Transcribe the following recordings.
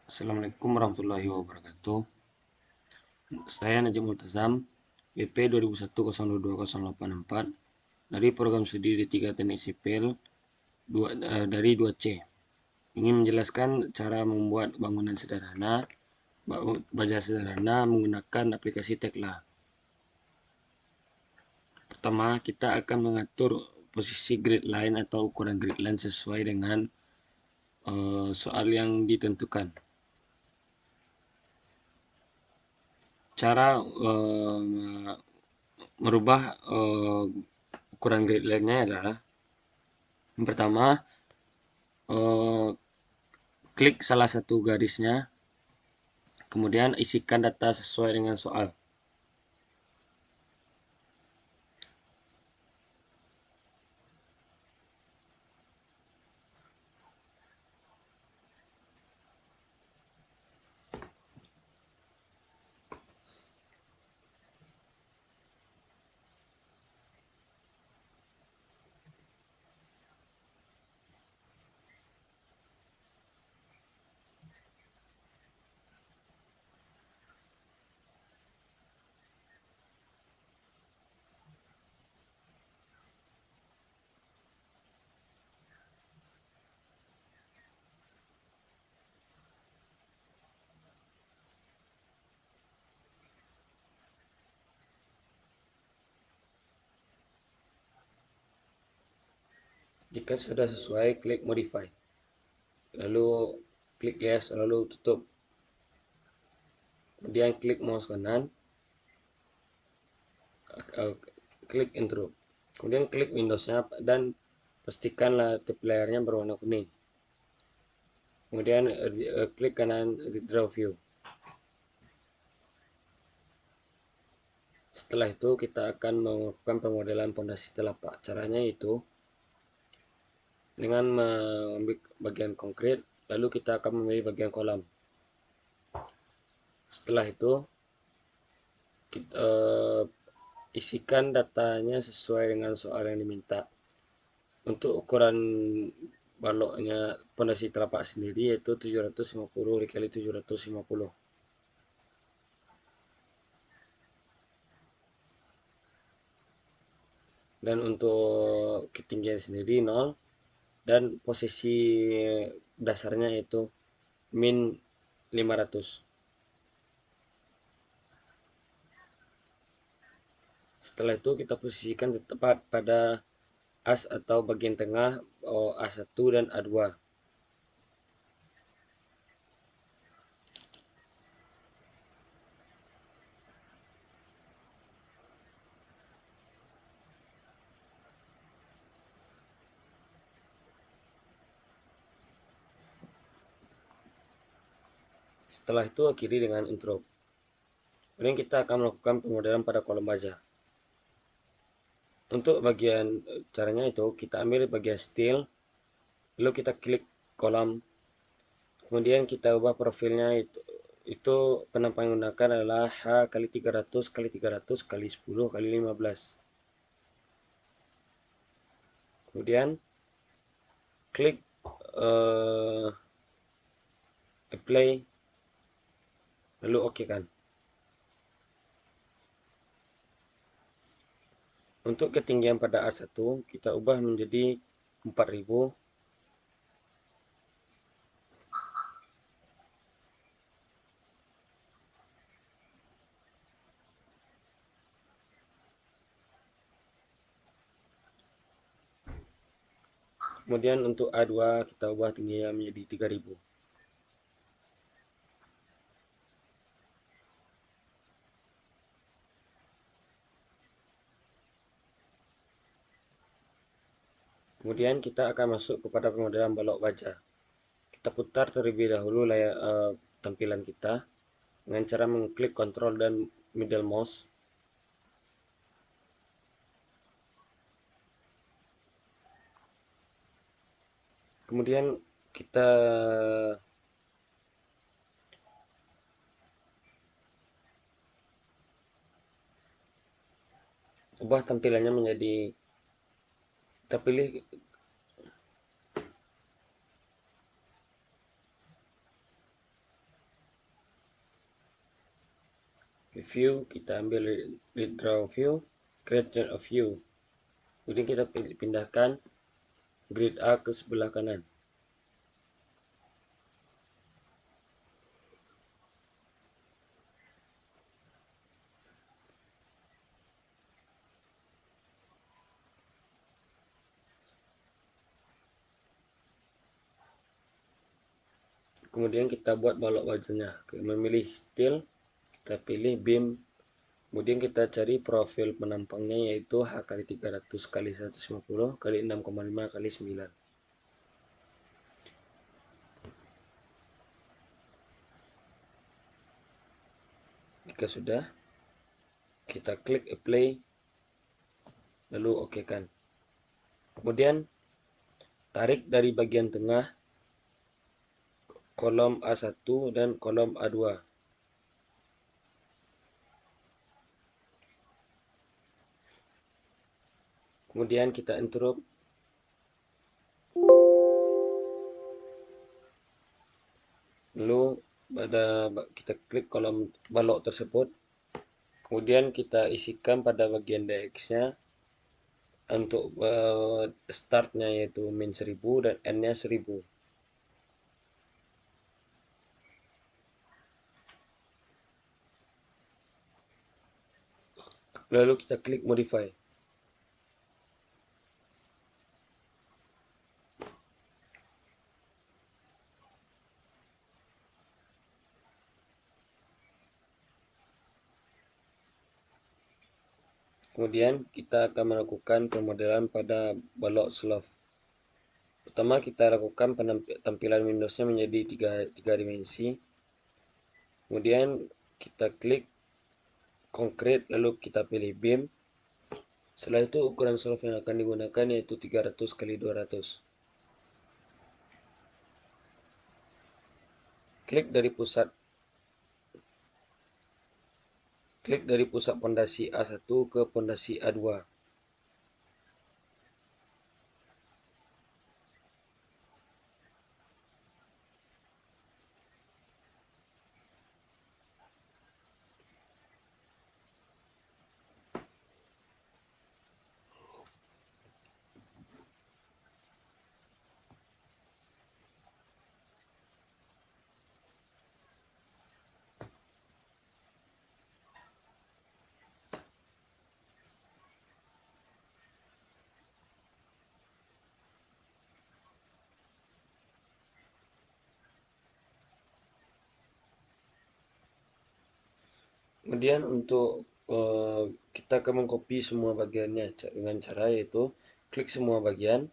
Assalamualaikum warahmatullahi wabarakatuh. Saya Najib Multazam, BP 2021022084 dari program studi D3 Teknik Sipil dari 2C. Ingin menjelaskan cara membuat bangunan sederhana, baja sederhana menggunakan aplikasi Tekla. Pertama, kita akan mengatur posisi grid line atau ukuran grid line sesuai dengan soal yang ditentukan. Cara merubah ukuran grid line-nya adalah yang pertama, klik salah satu garisnya, kemudian isikan data sesuai dengan soal. Jika sudah sesuai, klik modify. Lalu klik yes, lalu tutup. Kemudian klik mouse kanan, klik intro. Kemudian klik Windows-nya dan pastikan layar layarnya berwarna kuning. Kemudian klik kanan redraw view. Setelah itu kita akan melakukan pemodelan pondasi telapak. Caranya itu dengan mengambil bagian konkret, lalu kita akan memilih bagian kolam. Setelah itu kita isikan datanya sesuai dengan soal yang diminta. Untuk ukuran baloknya pondasi telapak sendiri yaitu 750 dikali 750. Dan untuk ketinggian sendiri 0 dan posisi dasarnya itu min 500. Setelah itu kita posisikan tepat pada as atau bagian tengah A1 dan A2. Setelah itu akhiri dengan intro. Kemudian kita akan melakukan pemodelan pada kolom baja. Untuk bagian caranya itu kita ambil bagian steel, lalu kita klik kolam, kemudian kita ubah profilnya itu penampang yang digunakan adalah H kali 300 kali 300 kali 10 kali 15. Kemudian klik apply, lalu oke kan. Untuk ketinggian pada A1 kita ubah menjadi 4000. Kemudian untuk A2 kita ubah tingginya menjadi 3000. Kemudian kita akan masuk kepada pemodelan balok baja. Kita putar terlebih dahulu layar tampilan kita dengan cara mengklik Ctrl dan middle mouse. Kemudian kita ubah tampilannya menjadi, kita pilih . view, kita ambil lead draw view, create a view. Kemudian kita pindahkan grid A ke sebelah kanan. Kemudian kita buat balok wajahnya. Memilih style, kita pilih beam. Kemudian kita cari profil penampangnya, yaitu H kali 300 kali 150 kali 6,5 kali 9. Jika sudah, kita klik apply, lalu oke kan. Kemudian tarik dari bagian tengah kolom A1 dan kolom A2. Kemudian kita interrupt. Lalu kita klik kolom balok tersebut. Kemudian kita isikan pada bagian DX-nya untuk startnya yaitu min 1000 dan end-nya 1000. Lalu kita klik modify. Kemudian kita akan melakukan pemodelan pada balok slope. Pertama kita lakukan tampilan Windows-nya menjadi tiga dimensi. Kemudian kita klik concrete, lalu kita pilih beam. Setelah itu ukuran slope yang akan digunakan yaitu 300 kali 200. Klik dari pusat pondasi A1 ke pondasi A2. Kemudian untuk kita akan mengcopy semua bagiannya dengan cara yaitu klik semua bagian.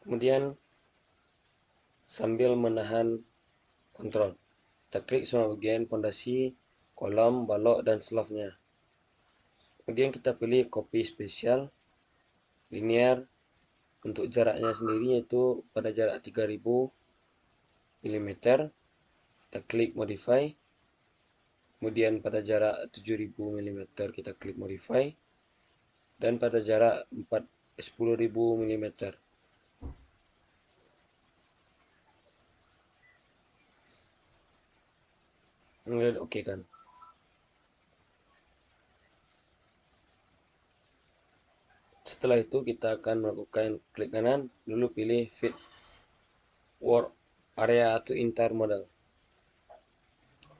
Kemudian sambil menahan kontrol, kita klik semua bagian pondasi, kolom, balok, dan slope-nya. Kemudian kita pilih copy spesial, linear. Untuk jaraknya sendiri yaitu pada jarak 3000 mm. Kita klik modify. Kemudian pada jarak 7000 mm kita klik modify. Dan pada jarak 10.000 mm. Kemudian oke kan. Setelah itu kita akan melakukan klik kanan, lalu pilih fit work area to entire model.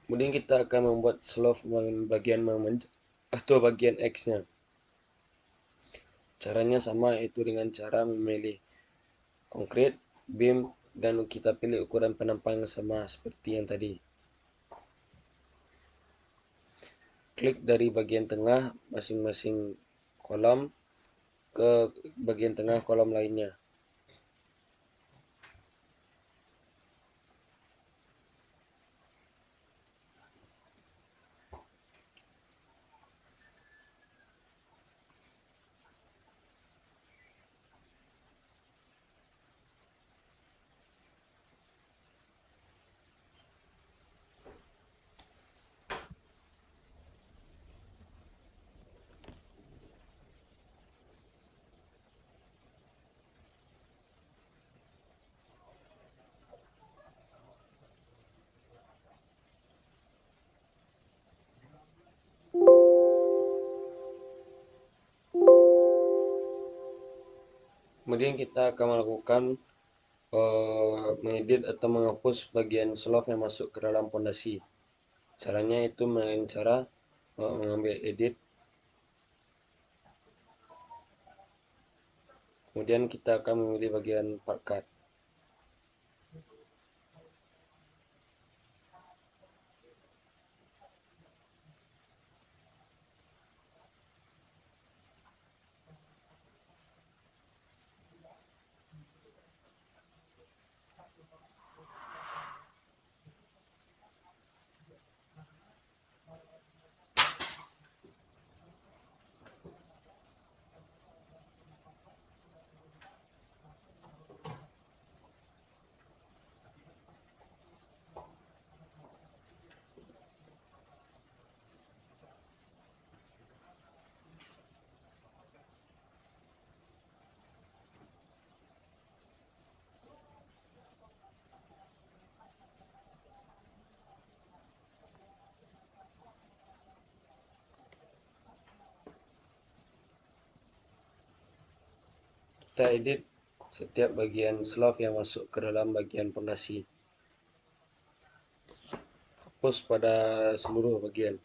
Kemudian kita akan membuat slope bagian atau bagian X-nya. Caranya sama, yaitu dengan cara memilih concrete, beam, dan kita pilih ukuran penampang sama seperti yang tadi. Klik dari bagian tengah masing-masing kolom ke bagian tengah kolom lainnya. Kemudian kita akan melakukan mengedit atau menghapus bagian slope yang masuk ke dalam pondasi. Caranya itu dengan cara mengambil edit, kemudian kita akan memilih bagian part cut. Kita edit setiap bagian slope yang masuk ke dalam bagian pondasi. Hapus pada seluruh bagian.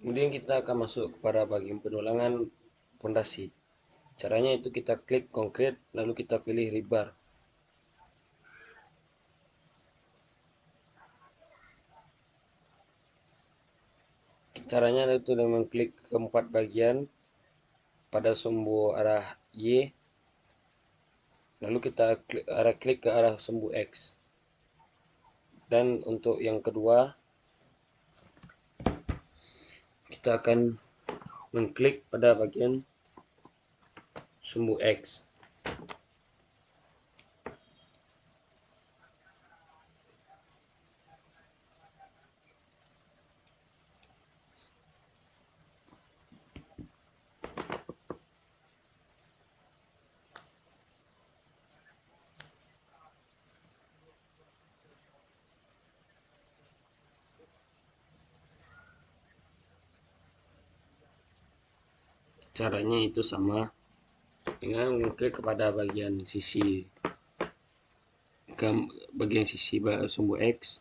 Kemudian kita akan masuk kepada bagian penulangan pondasi. Caranya itu kita klik konkret, lalu kita pilih rebar. Caranya itu dengan klik keempat bagian pada sumbu arah Y, lalu kita klik ke arah sumbu X. Dan untuk yang kedua, kita akan mengklik pada bagian sumbu X. Caranya itu sama dengan mengklik kepada bagian sisi sumbu X.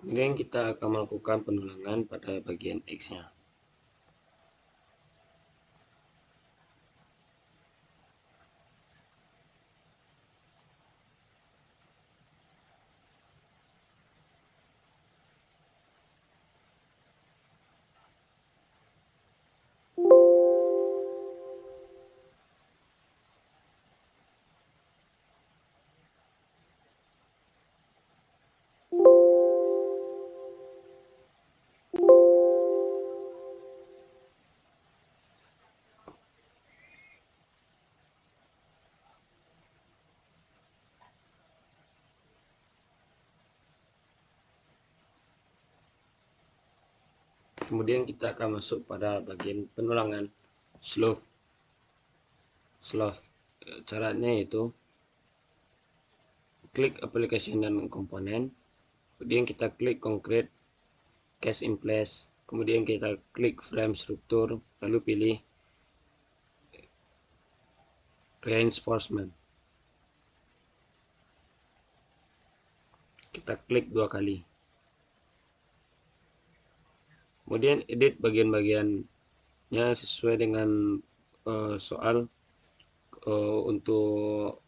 Kemudian kita akan melakukan penulangan pada bagian X-nya. Kemudian kita akan masuk pada bagian penulangan slough. Caranya itu klik application dan komponen, kemudian kita klik concrete cast in place, kemudian kita klik frame struktur, lalu pilih reinforcement. Kita klik 2 kali. Kemudian edit bagian-bagiannya sesuai dengan soal untuk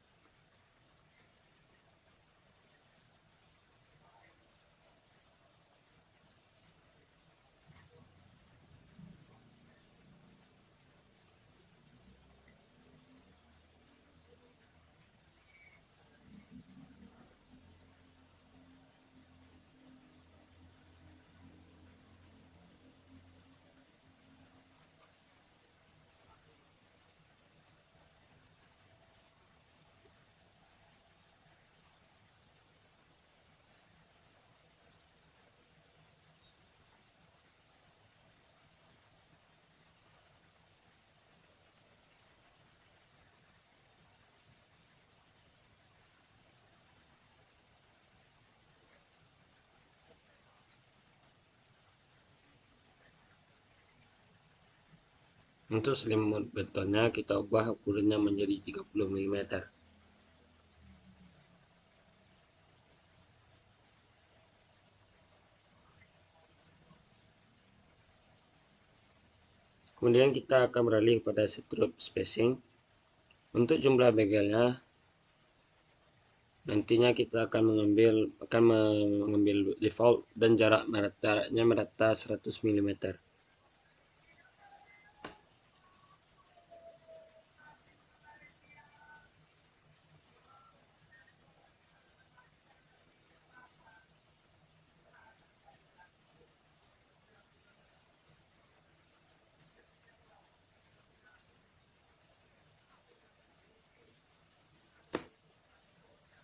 untuk selimut betonnya kita ubah ukurannya menjadi 30 mm. Kemudian kita akan beralih pada strip spacing. Untuk jumlah begelnya nantinya kita akan mengambil default dan jaraknya merata 100 mm.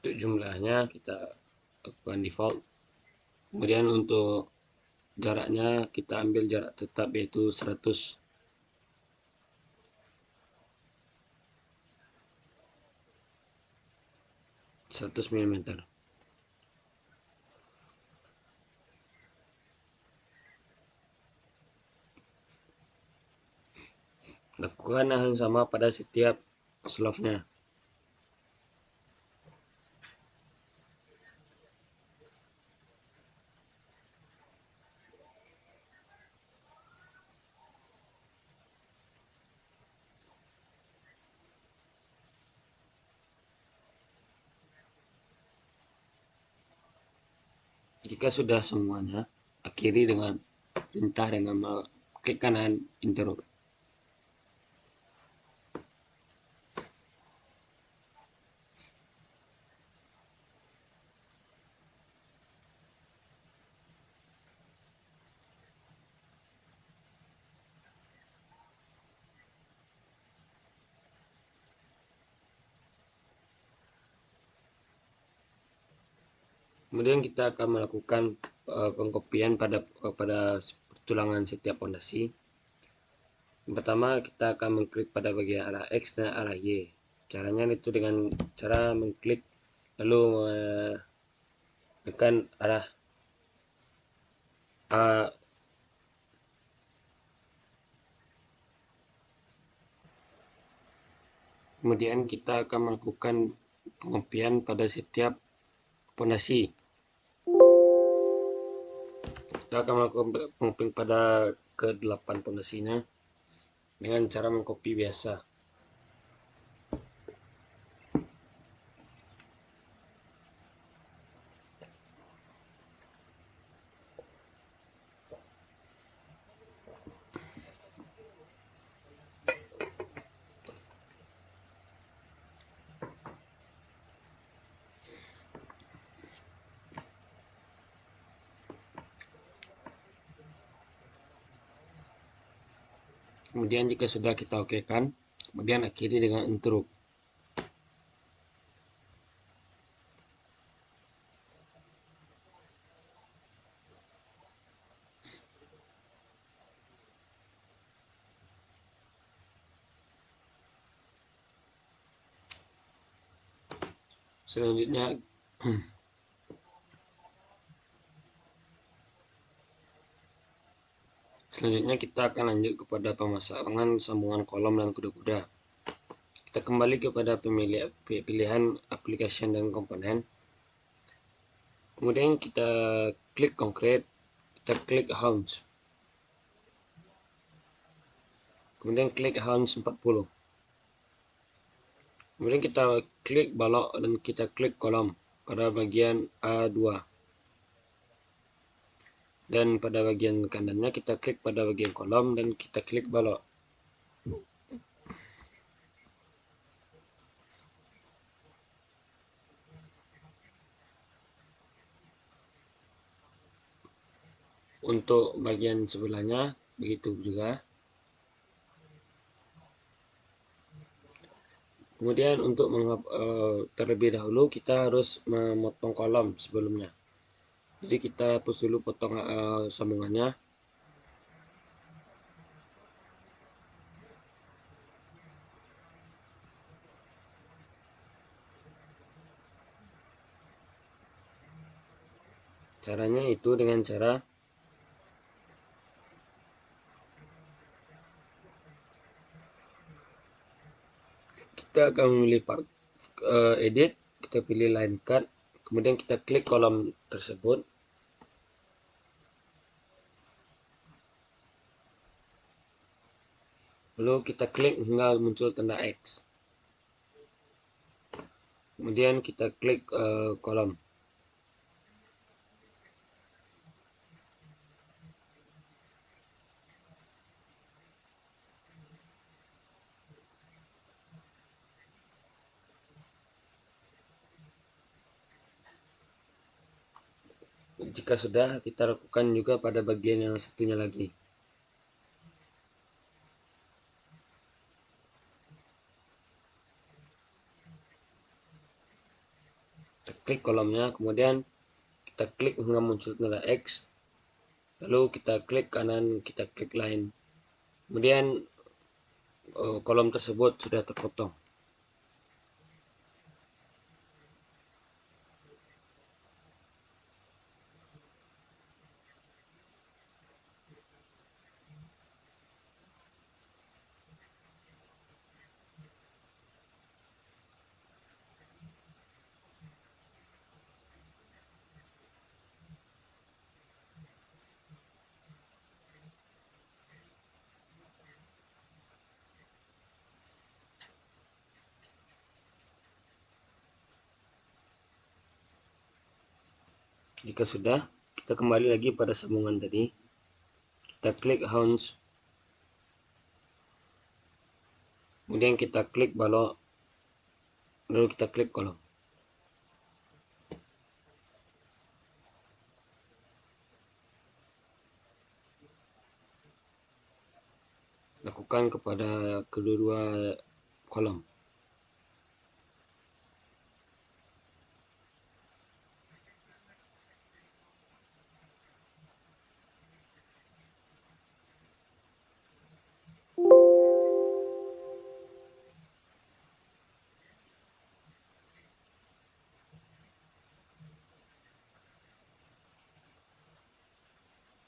Untuk jumlahnya kita lakukan default. Kemudian untuk jaraknya kita ambil jarak tetap yaitu 100 mm. Lakukan hal yang sama pada setiap slope-nya. Jika sudah semuanya, akhiri dengan perintah dengan klik kanan interrupt. Kemudian kita akan melakukan pengkopian pada pertulangan setiap fondasi. Yang pertama kita akan mengklik pada bagian arah X dan arah Y. Caranya itu dengan cara mengklik lalu menekan arah A. Kemudian kita akan melakukan pengopian pada setiap fondasi. Kita akan melakukan pengopian pada ke-8 fondasinya dengan cara mengcopy biasa. Kemudian jika sudah kita okekan, kemudian akhiri dengan interrupt. Selanjutnya kita akan lanjut kepada pemasangan sambungan kolom dan kuda-kuda. Kita kembali kepada pilihan application dan komponen. Kemudian kita klik concrete, kita klik Hounds. Kemudian klik Hounds 40. Kemudian kita klik balok dan kita klik kolom pada bagian A2. Dan pada bagian kanannya kita klik pada bagian kolom dan kita klik balok. Untuk bagian sebelahnya begitu juga. Kemudian untuk terlebih dahulu kita harus memotong kolom sebelumnya. Jadi kita hapus dulu potong sambungannya. Caranya itu dengan cara kita akan memilih edit, kita pilih line cut, kemudian kita klik kolom tersebut. Lalu kita klik hingga muncul tanda X. Kemudian kita klik kolom. Jika sudah, kita lakukan juga pada bagian yang satunya lagi. Kita klik kolomnya, kemudian kita klik hingga muncul tanda X. Lalu kita klik kanan, kita klik line. Kemudian kolom tersebut sudah terpotong. Jika sudah, kita kembali lagi pada sambungan tadi. Kita klik Hounds. Kemudian kita klik balok. Lalu kita klik kolom. Lakukan kepada kedua-dua kolom.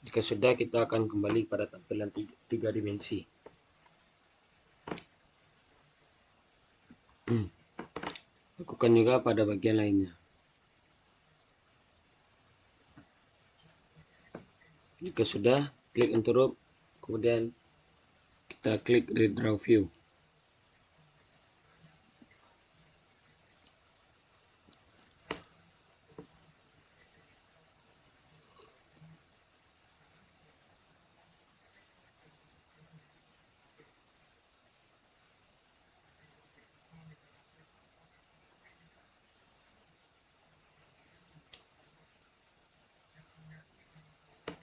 Jika sudah, kita akan kembali pada tampilan 3 dimensi. Lakukan juga pada bagian lainnya. Jika sudah, klik interrupt, kemudian kita klik redraw view.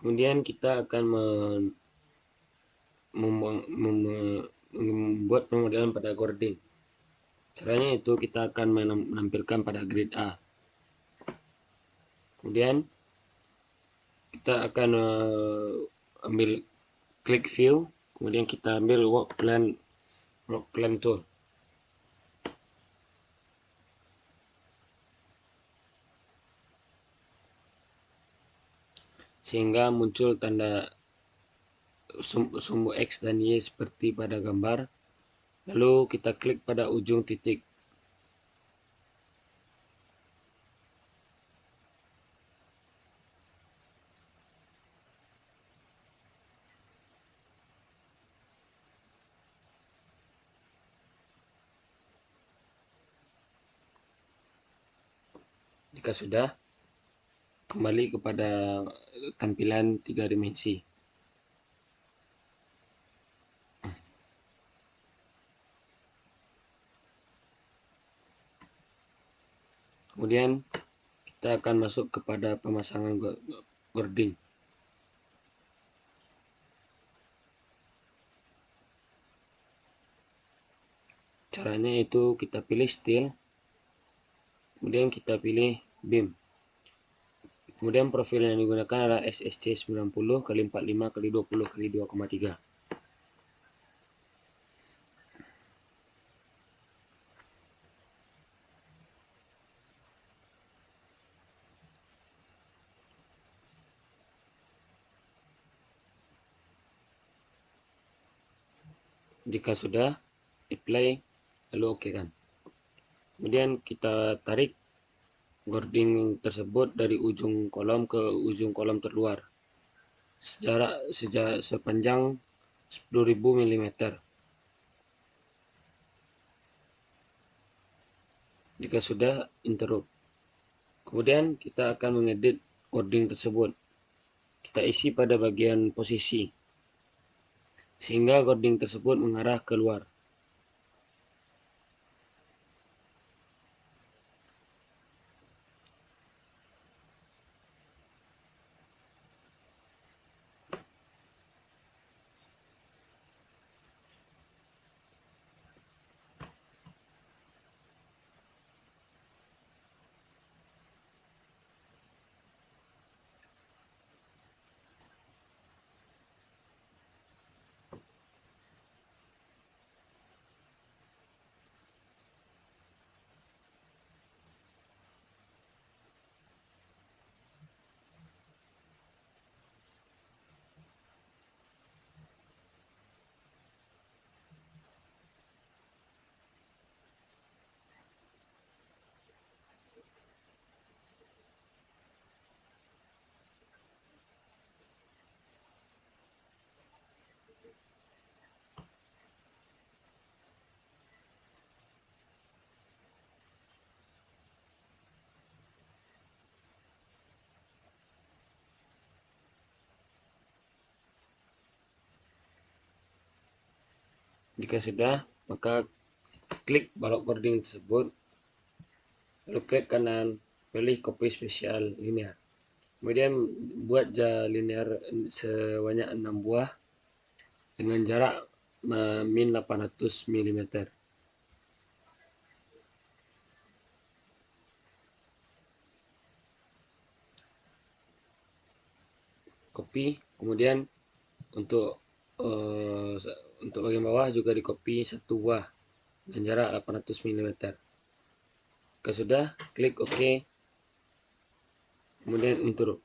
Kemudian kita akan membuat pemodelan pada Gordon. Caranya itu kita akan menampilkan pada grid A. Kemudian kita akan ambil klik view, kemudian kita ambil work plan tool. sehingga muncul tanda sumbu X dan Y seperti pada gambar. Lalu kita klik pada ujung titik. Jika sudah, kembali kepada tampilan 3 dimensi. Kemudian kita akan masuk kepada pemasangan gording. Caranya itu kita pilih steel, kemudian kita pilih beam. Kemudian profil yang digunakan adalah SSC 90 x 45 x 20 x 2,3. Jika sudah, apply, lalu oke kan. Kemudian kita tarik gording tersebut dari ujung kolom ke ujung kolom terluar sepanjang 10.000 mm. Jika sudah, interrupt. Kemudian kita akan mengedit gording tersebut. Kita isi pada bagian posisi sehingga gording tersebut mengarah keluar. Jika sudah, maka klik balok gording tersebut, lalu klik kanan, pilih copy spesial linear. Kemudian buat linear sebanyak 6 buah dengan jarak min 800 mm. Copy, kemudian untuk bagian bawah juga di copy 1 buah dengan jarak 800 mm. Jika sudah, klik OK, kemudian interrupt.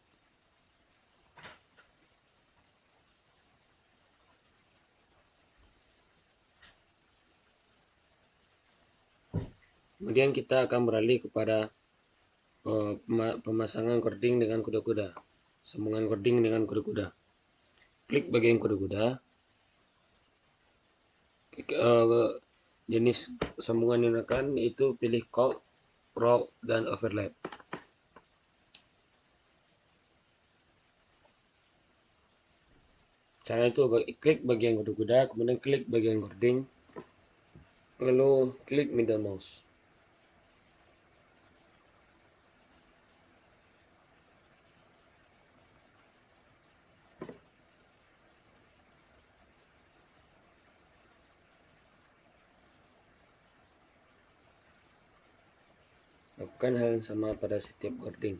Kemudian kita akan beralih kepada pemasangan gording dengan kuda-kuda, sambungan gording dengan kuda-kuda. Klik bagian kuda-kuda, jenis sambungan yang digunakan itu pilih cork, rock, dan overlap. Cara itu klik bagian kuda-kuda, kemudian klik bagian gording, lalu klik middle mouse. Lakukan hal yang sama pada setiap gording.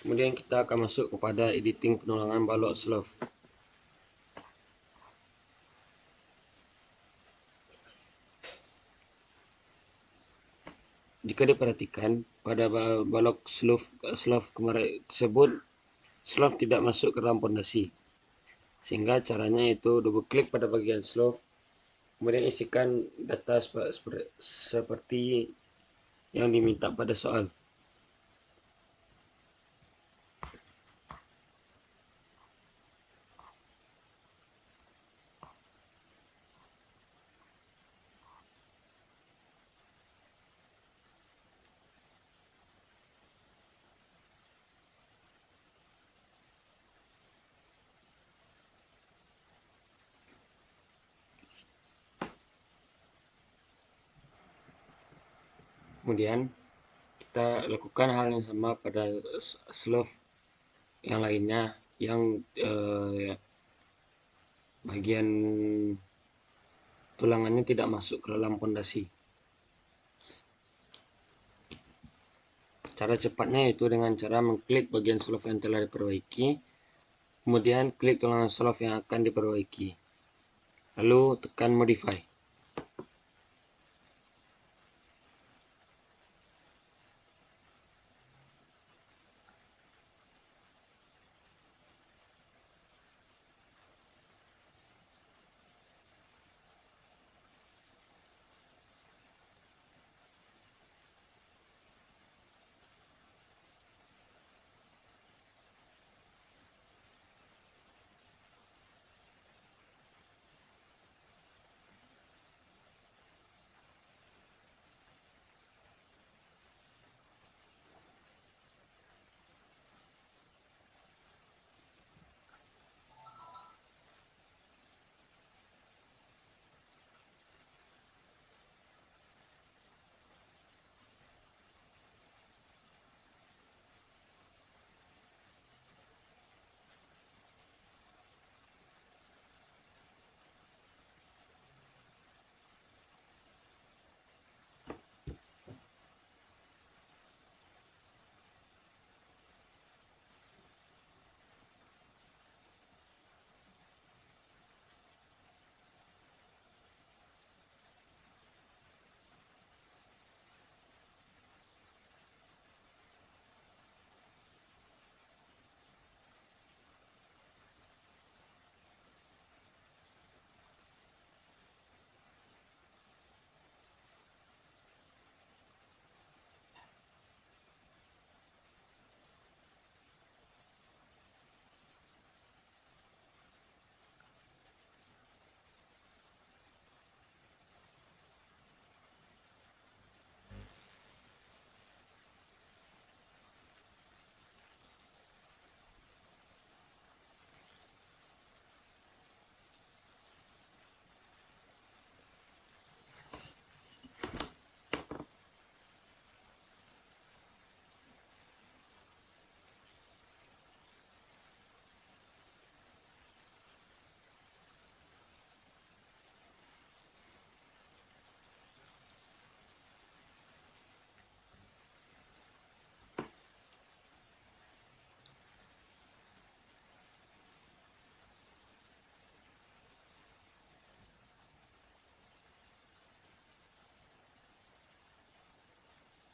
Kemudian kita akan masuk kepada editing penulangan balok slope. Jika diperhatikan pada balok slope kemarin tersebut, slope tidak masuk ke dalam pondasi. Sehingga caranya itu double klik pada bagian slope, kemudian isikan data seperti yang diminta pada soal. Kemudian kita lakukan hal yang sama pada slope yang lainnya, yang bagian tulangannya tidak masuk ke dalam pondasi. Cara cepatnya yaitu dengan cara mengklik bagian slope yang telah diperbaiki, kemudian klik tulangan slope yang akan diperbaiki, lalu tekan modify.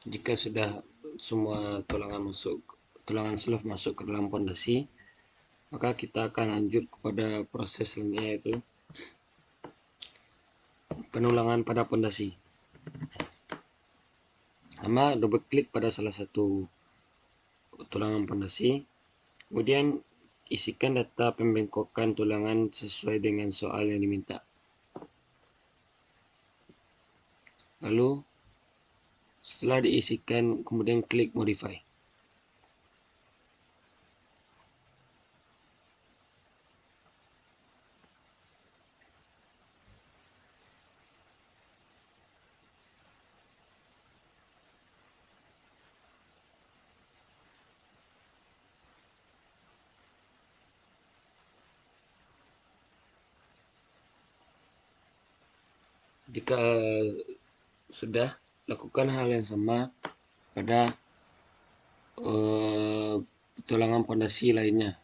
Jika sudah semua tulangan slope masuk ke dalam pondasi, maka kita akan lanjut kepada proses selanjutnya, yaitu penulangan pada pondasi. Pertama, double klik pada salah satu tulangan pondasi, kemudian isikan data pembengkokan tulangan sesuai dengan soal yang diminta. Lalu setelah diisikan, kemudian klik modify. Jika sudah, lakukan hal yang sama pada tulangan pondasi lainnya.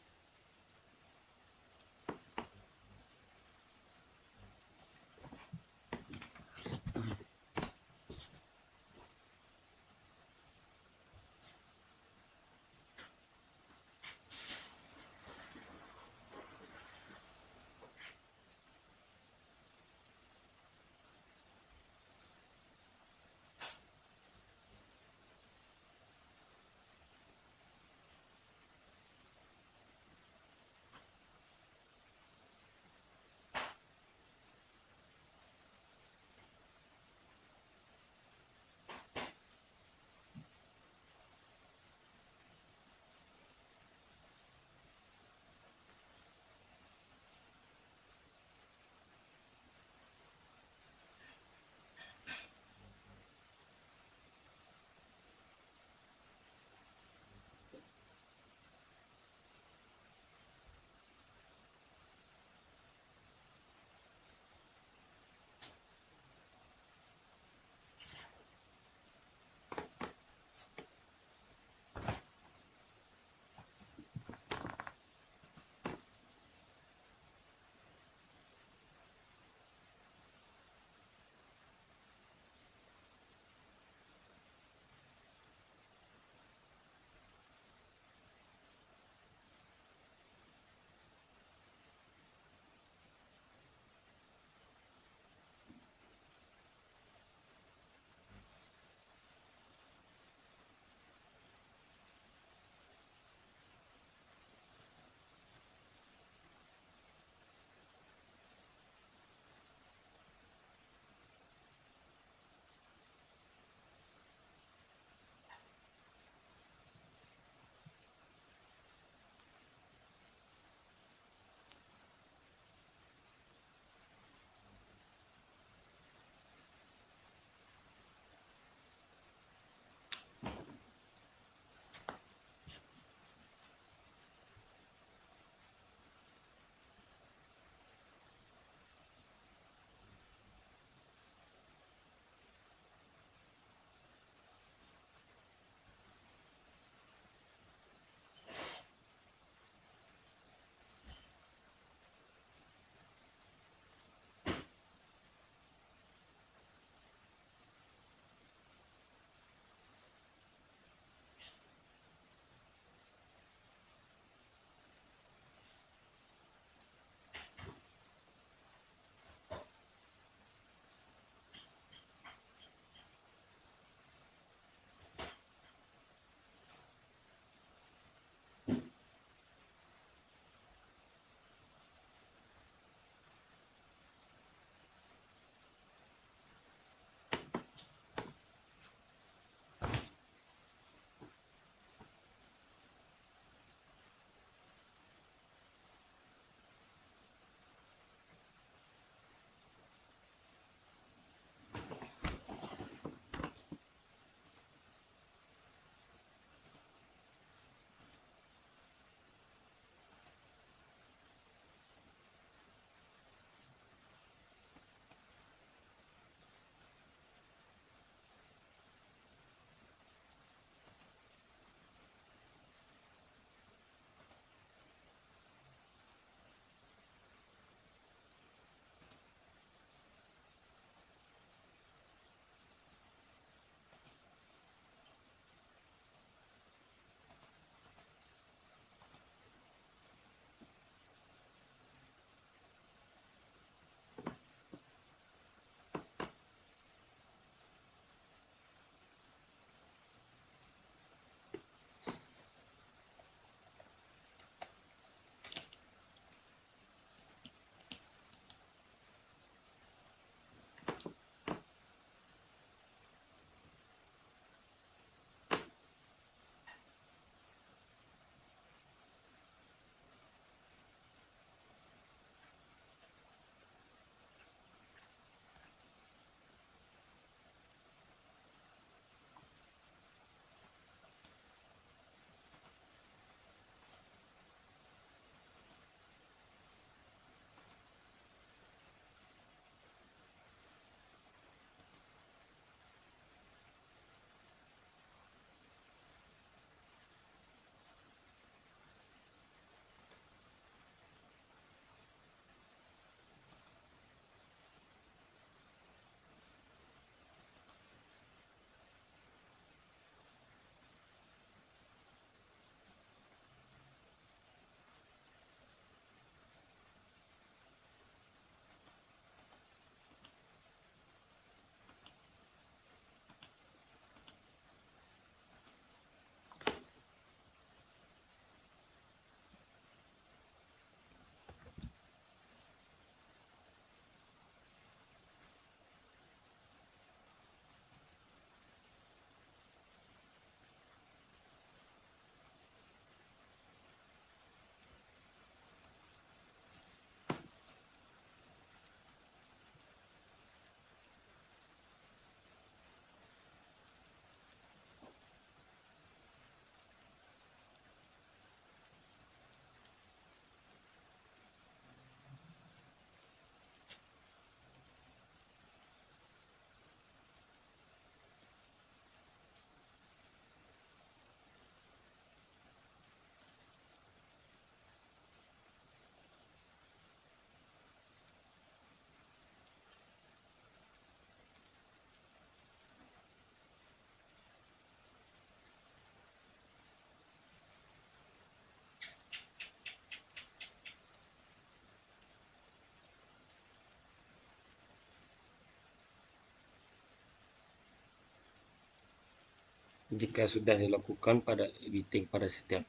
Jika sudah dilakukan pada editing pada setiap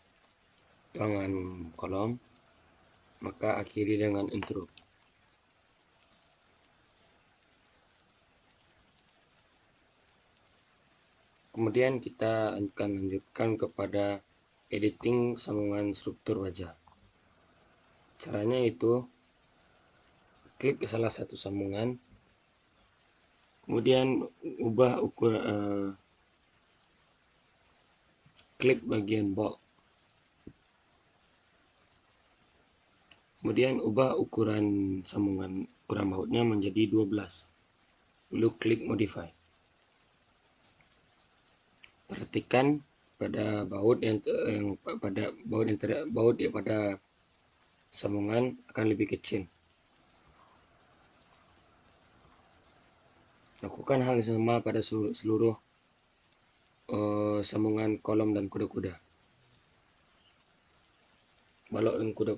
ruangan kolom, maka akhiri dengan intro. Kemudian kita akan lanjutkan kepada editing sambungan struktur wajah. Caranya itu klik ke salah satu sambungan, kemudian ubah klik bagian bold, kemudian ubah ukuran bautnya menjadi 12, lalu klik modify. Perhatikan pada baut pada sambungan akan lebih kecil. Lakukan hal yang sama pada seluruh sambungan kolom dan kuda-kuda. Balok dan kuda.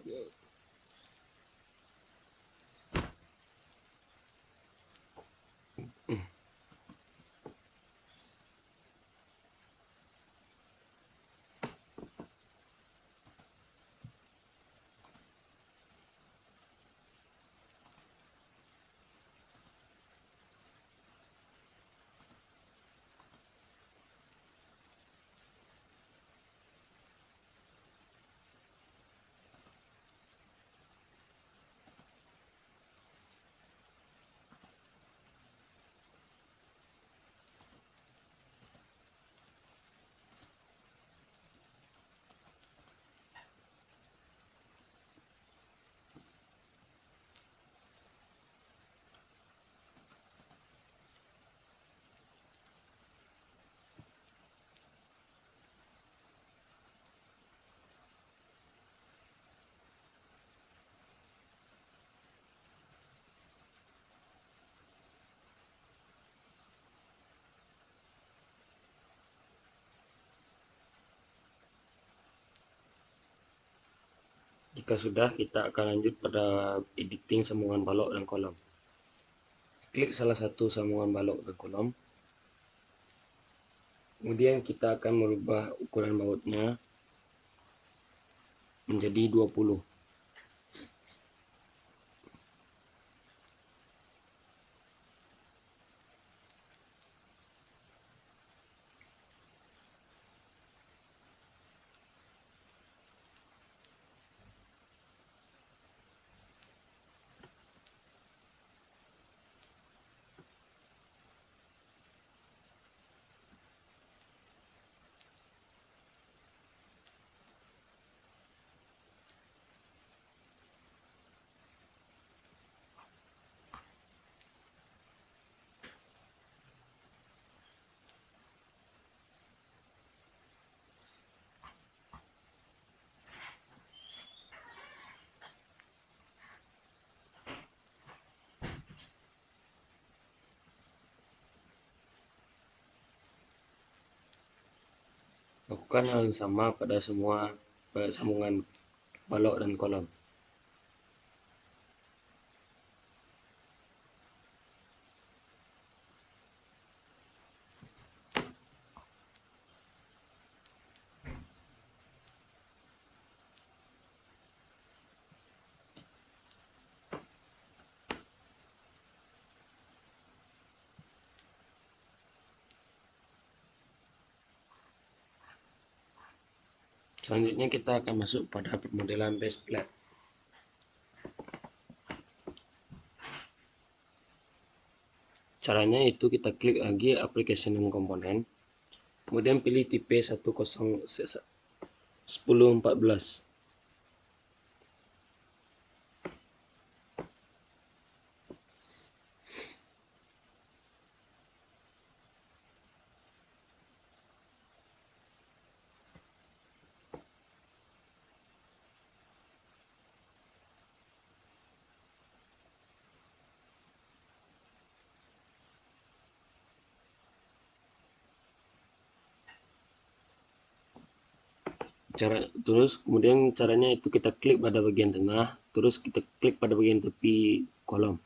Jika sudah, kita akan lanjut pada editing sambungan balok dan kolom. Klik salah satu sambungan balok dan kolom. Kemudian kita akan merubah ukuran bautnya menjadi 20. Lakukan hal yang sama pada semua sambungan balok dan kolom. Selanjutnya kita akan masuk pada pemodelan base plate. Caranya itu kita klik lagi application dan komponen, kemudian pilih tipe 1014. Kemudian caranya itu kita klik pada bagian tengah, terus kita klik pada bagian tepi kolom.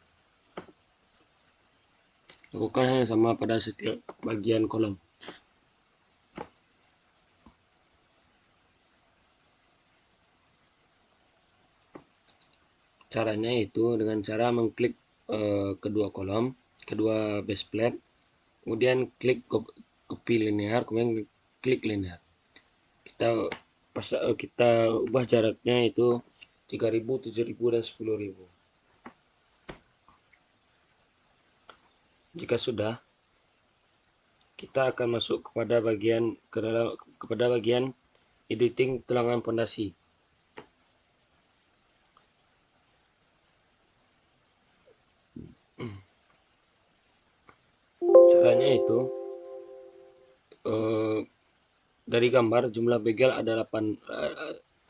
Lakukan hal yang sama pada setiap bagian kolom. Caranya itu dengan cara mengklik kedua kolom, kedua base plate, kemudian klik copy linear, kemudian klik linear. Kita ubah jaraknya itu 3000, 7000, dan 10.000. Jika sudah, kita akan masuk kepada bagian editing tulangan pondasi. Caranya itu dari gambar jumlah begel ada 8.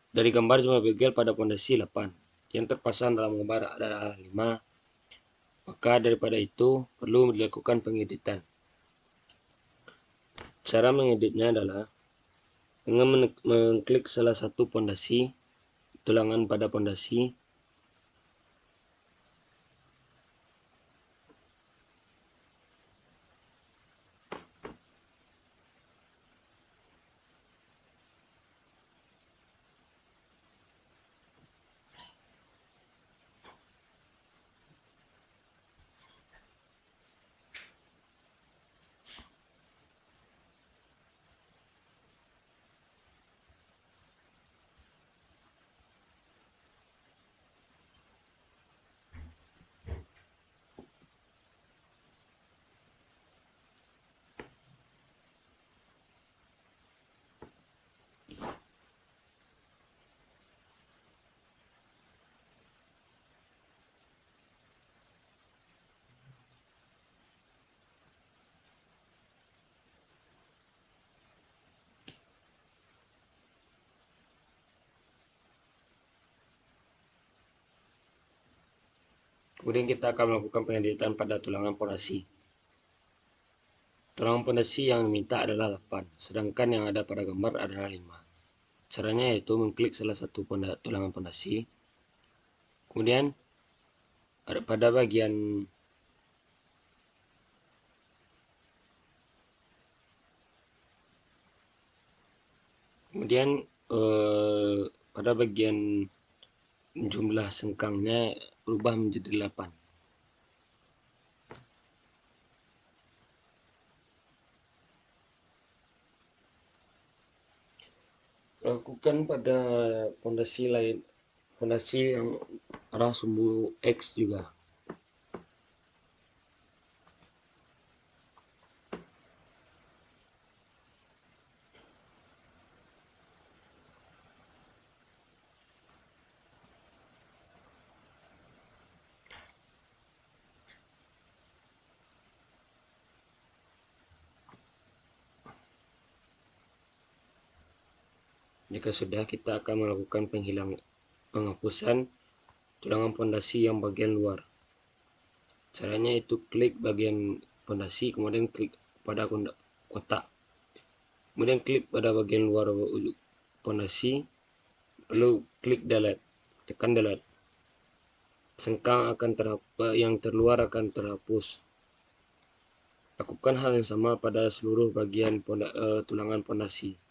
Dari gambar jumlah begel pada pondasi 8. Yang terpasang dalam gambar adalah 5. Maka daripada itu perlu dilakukan pengeditan. Cara mengeditnya adalah dengan mengklik salah satu pondasi, tulangan pada pondasi, kemudian kita akan melakukan pengeditan pada tulangan pondasi. Tulangan pondasi yang diminta adalah 8, sedangkan yang ada pada gambar adalah 5. Caranya yaitu mengklik salah satu tulangan pondasi, kemudian pada bagian pada bagian jumlah sengkangnya berubah menjadi 8. Lakukan pada pondasi lain, pondasi yang arah sumbu X juga. Jika sudah, kita akan melakukan penghapusan tulangan pondasi yang bagian luar. Caranya itu klik bagian pondasi, kemudian klik pada kotak, kemudian klik pada bagian luar pondasi, lalu klik delete, tekan delete. Sengkang yang terluar akan terhapus. Lakukan hal yang sama pada seluruh bagian tulangan pondasi.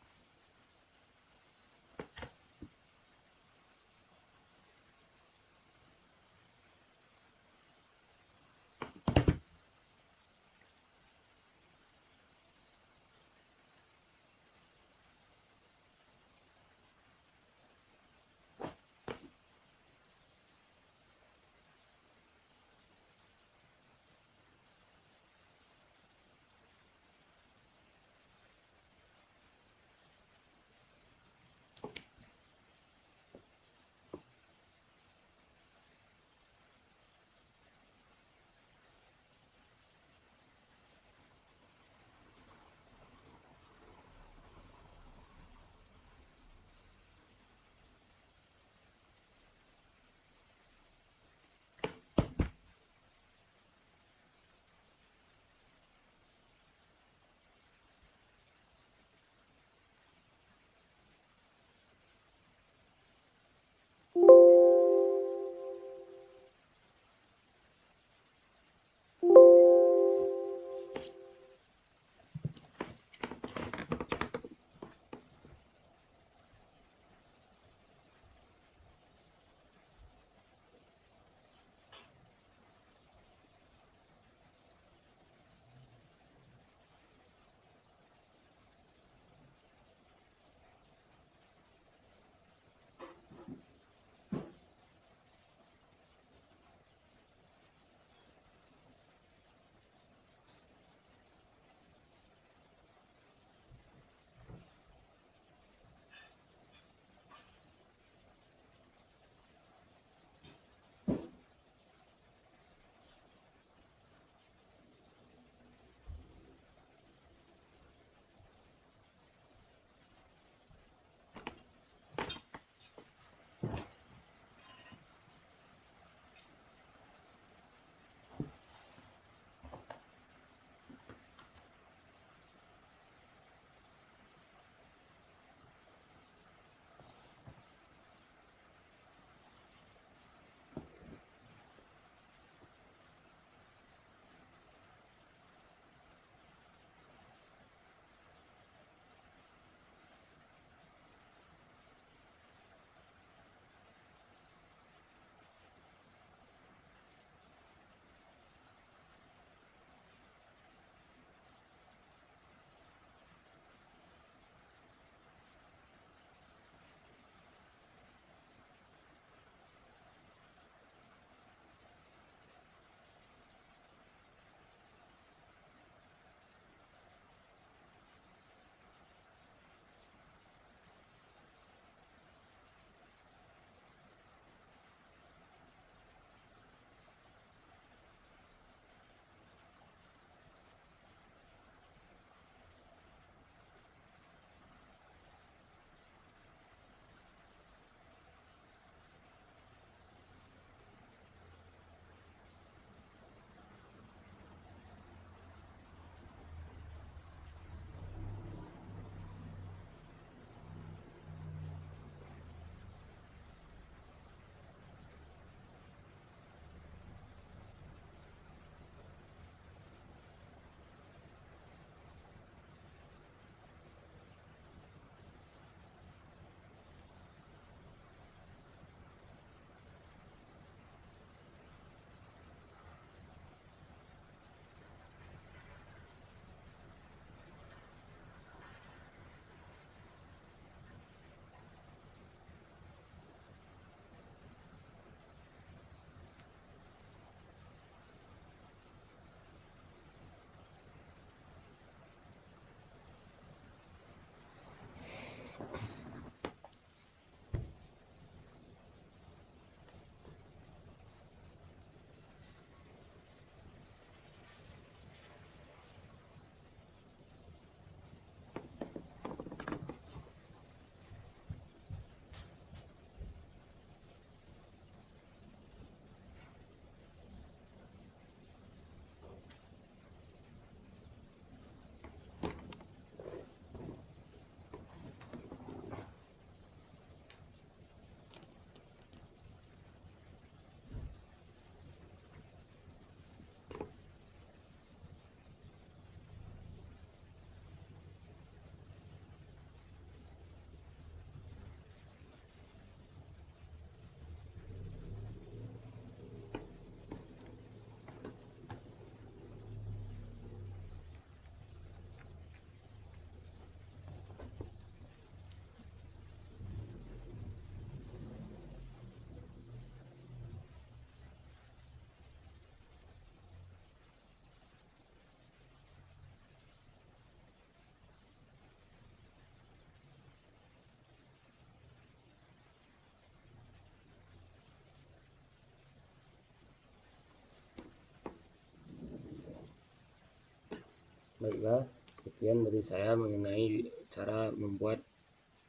Baiklah, sekian dari saya mengenai cara membuat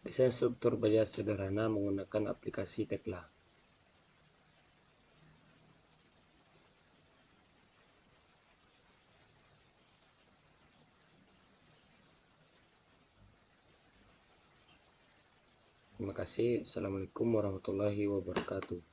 desain struktur baja sederhana menggunakan aplikasi Tekla. Terima kasih. Assalamualaikum warahmatullahi wabarakatuh.